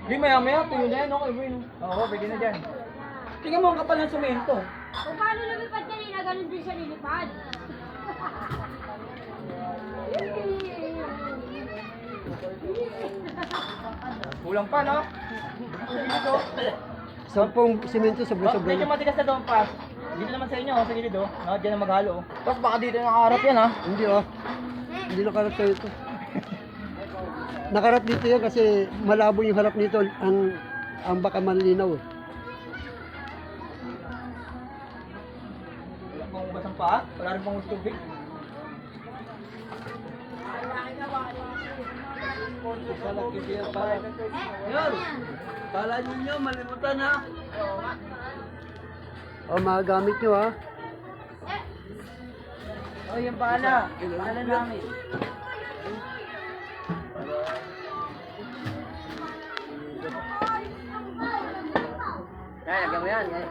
Hindi, maya-maya, tuyo na yan, okay, Win. Oo, pwede na dyan. Tingnan mo ang kapal ng semento. Kung paano lumipad kanina, ganun din siya lilipad. Kulang pa, no? Dito. 10 simento sobra-sobra Medyo na. matigas na doon pa. Dito naman sa inyo, sa gilid, oh. No, dyan na maghalo, oh. Tapos baka dito nakaharap yan, ha? Hindi oh. Hindi nakarap sa'yo ito. Nakarap dito yan kasi malabo yung harap nito. Ang baka malinaw eh. Wala pang ubas ang paa. Wala rin pang tubig. Yun! Kala ninyo, malimutan, ha? Oh, magagamit nyo ha. Oh, yung pala. Pala namin. Kaya, lagyan mo yan.